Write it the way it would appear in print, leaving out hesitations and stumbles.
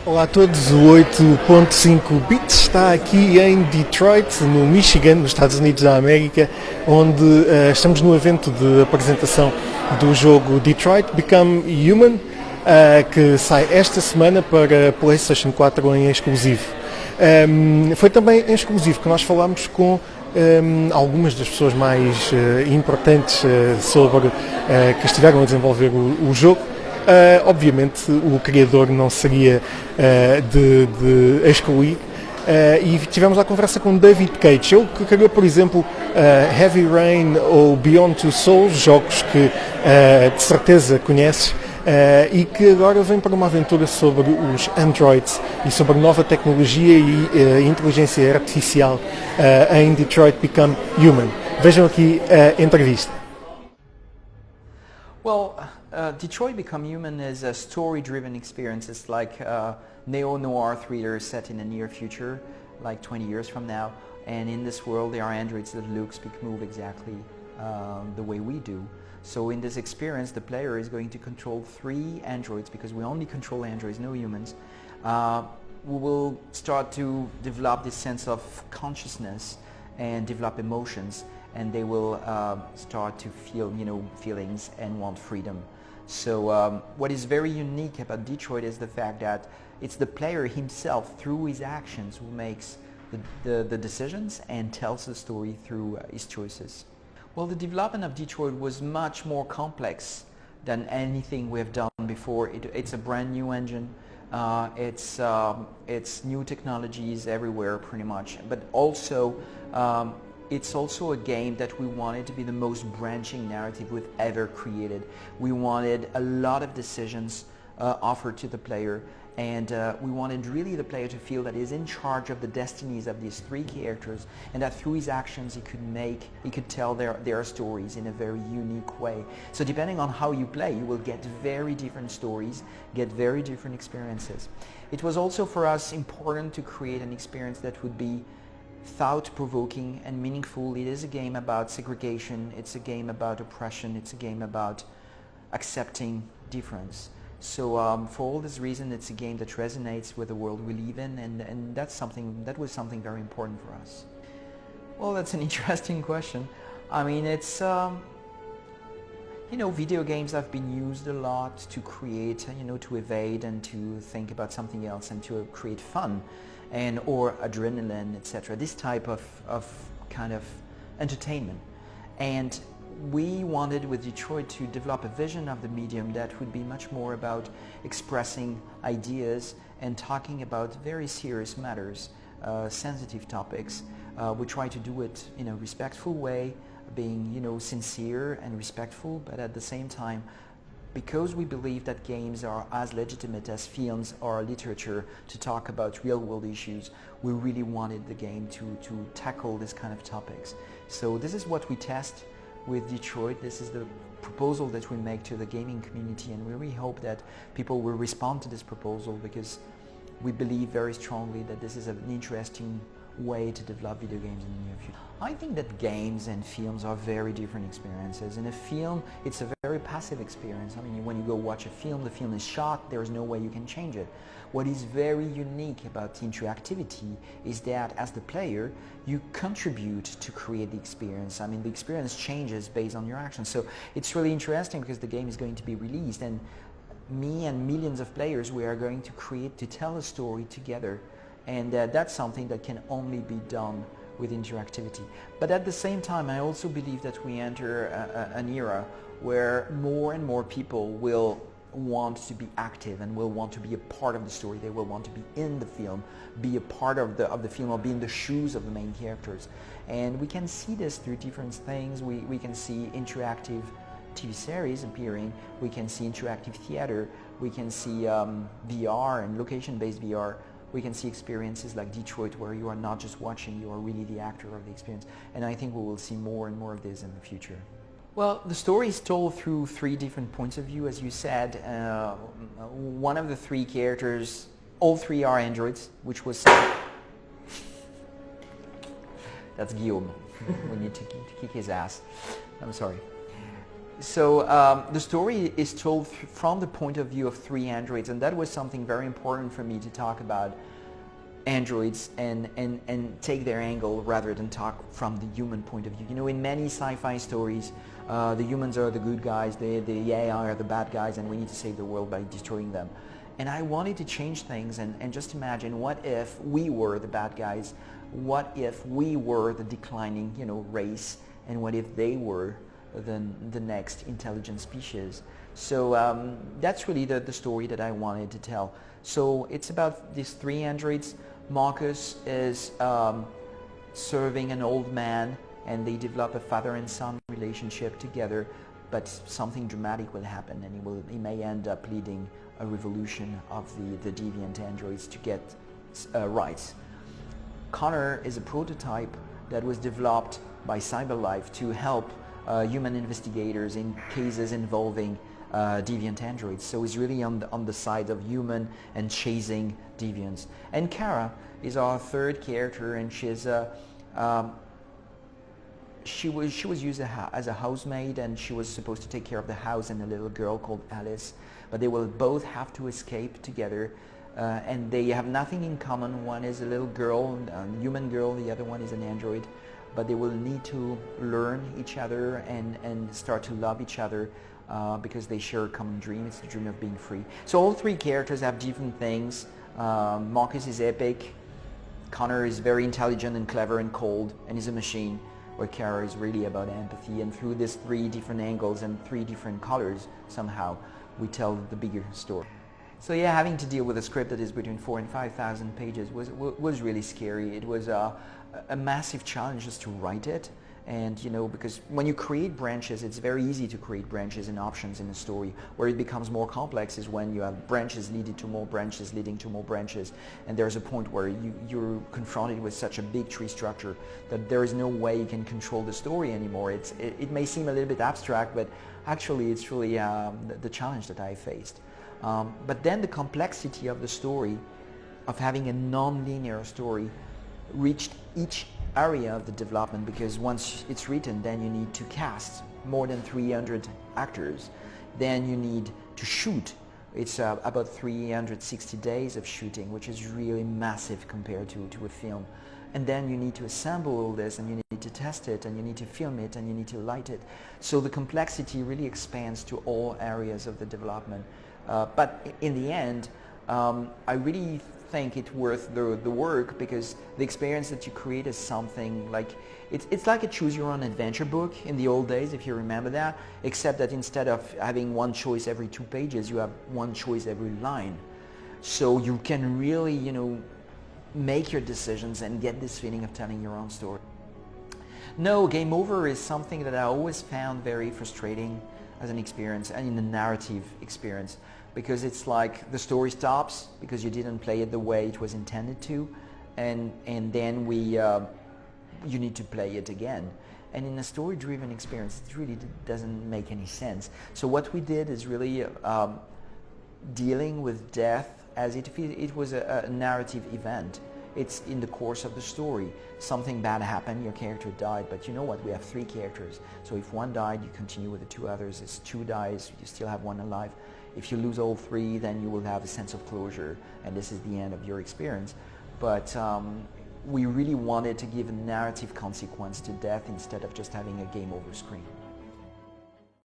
Olá a todos, o 8.5 Bits está aqui em Detroit, no Michigan, nos Estados Unidos da América, onde estamos no evento de apresentação do jogo Detroit Become Human, que sai esta semana para PlayStation 4 em exclusivo. Foi também em exclusivo que nós falámos com algumas das pessoas mais importantes que estiveram a desenvolver o jogo. Obviamente o criador não seria de excluir, e tivemos a conversa com David Cage, ele que criou, por exemplo, Heavy Rain ou Beyond Two Souls, jogos que de certeza conheces, e que agora vem para uma aventura sobre os androids e sobre nova tecnologia e inteligência artificial em Detroit Become Human. Vejam aqui a entrevista. Well, Detroit Become Human is a story-driven experience. It's like a neo-noir thriller set in the near future, like 20 years from now. And in this world there are androids that look, speak, move exactly the way we do. So in this experience the player is going to control 3 androids, because we only control androids, no humans. We will start to develop this sense of consciousness and develop emotions, and they will start to feel, feelings and want freedom. So what is very unique about Detroit is the fact that it's the player himself, through his actions, who makes the decisions and tells the story through his choices. Well, the development of Detroit was much more complex than anything we have done before. It's a brand new engine. It's new technologies everywhere pretty much, but also it's also a game that we wanted to be the most branching narrative we've ever created. We wanted a lot of decisions offered to the player, and we wanted really the player to feel that he's in charge of the destinies of these 3 characters, and that through his actions he could tell their stories in a very unique way. So depending on how you play, you will get very different stories, get very different experiences. It was also for us important to create an experience that would be thought-provoking and meaningful. It is a game about segregation, it's a game about oppression, it's a game about accepting difference. So for all this reason, it's a game that resonates with the world we live in, and that was something very important for us. Well, that's an interesting question. I mean, it's video games have been used a lot to create, to evade and to think about something else and to create fun or adrenaline, etc. This type of kind of entertainment. And we wanted with Detroit to develop a vision of the medium that would be much more about expressing ideas and talking about very serious matters, sensitive topics. We try to do it in a respectful way, being sincere and respectful, but at the same time, because we believe that games are as legitimate as films or literature to talk about real-world issues, we really wanted the game to tackle this kind of topics. So this is what we test with Detroit. This is the proposal that we make to the gaming community, and we really hope that people will respond to this proposal, because we believe very strongly that this is an interesting way to develop video games in the near future. I think that games and films are very different experiences. In a film, it's a very passive experience. I mean, when you go watch a film, the film is shot, there is no way you can change it. What is very unique about interactivity is that as the player, you contribute to create the experience. I mean, the experience changes based on your actions. So it's really interesting, because the game is going to be released, and me and millions of players, we are going to tell a story together. And that's something that can only be done with interactivity. But at the same time, I also believe that we enter an era where more and more people will want to be active and will want to be a part of the story. They will want to be in the film, be a part of the film, or be in the shoes of the main characters. And we can see this through different things. We can see interactive TV series appearing, we can see interactive theater, we can see VR and location-based VR. We can see experiences like Detroit, where you are not just watching, you are really the actor of the experience. And I think we will see more and more of this in the future. Well, the story is told through 3 different points of view, as you said. One of the 3 characters, all 3 are androids, which was... That's Guillaume. We need to kick his ass. I'm sorry. So the story is told from the point of view of three androids, and that was something very important for me to talk about androids and take their angle rather than talk from the human point of view. You know, in many sci-fi stories, the humans are the good guys, the AI are the bad guys, and we need to save the world by destroying them. And I wanted to change things and just imagine, what if we were the bad guys? What if we were the declining, you know, race? And what if they were the next intelligent species? So that's really the story that I wanted to tell. So it's about these three androids. Marcus is serving an old man, and they develop a father and son relationship together, but something dramatic will happen, and he may end up leading a revolution of the deviant androids to get rights. Connor is a prototype that was developed by CyberLife to help human investigators in cases involving deviant androids. So he's really on the side of human and chasing deviants. And Kara is our third character, and she was used as a housemaid, and she was supposed to take care of the house and a little girl called Alice. But they will both have to escape together, and they have nothing in common. One is a little girl, a human girl, the other one is an android. But they will need to learn each other and start to love each other because they share a common dream. It's the dream of being free. So all three characters have different things. Marcus is epic. Connor is very intelligent and clever and cold, and he's a machine. Where Kara is really about empathy, and through these three different angles and three different colors, somehow we tell the bigger story. So yeah, having to deal with a script that is between 4,000 and 5,000 pages was really scary. It was a massive challenge just to write it. And you know, because when you create branches, it's very easy to create branches and options in a story. Where it becomes more complex is when you have branches leading to more branches, leading to more branches, and there's a point where you're confronted with such a big tree structure that there is no way you can control the story anymore. It may seem a little bit abstract, but actually it's really the challenge that I faced. But then the complexity of the story, of having a non-linear story, reached each area of the development, because once it's written, then you need to cast more than 300 actors. Then you need to shoot. It's about 360 days of shooting, which is really massive compared to a film. And then you need to assemble all this, and you need to test it, and you need to film it, and you need to light it. So the complexity really expands to all areas of the development. But in the end, I really think it's worth the work, because the experience that you create is something like, it's like a choose your own adventure book in the old days, if you remember that, except that instead of having one choice every 2 pages, you have one choice every line. So you can really, you know, make your decisions and get this feeling of telling your own story. No, game over is something that I always found very frustrating as an experience, and in a narrative experience, because it's like the story stops because you didn't play it the way it was intended to, and then you need to play it again. And in a story-driven experience, it really doesn't make any sense. So what we did is really dealing with death as it was a narrative event. It's in the course of the story. Something bad happened, your character died, but you know what, we have 3 characters. So if one died, you continue with the 2 others. If 2 dies, you still have 1 alive. If you lose all 3, then you will have a sense of closure, and this is the end of your experience. But we really wanted to give a narrative consequence to death instead of just having a game over screen.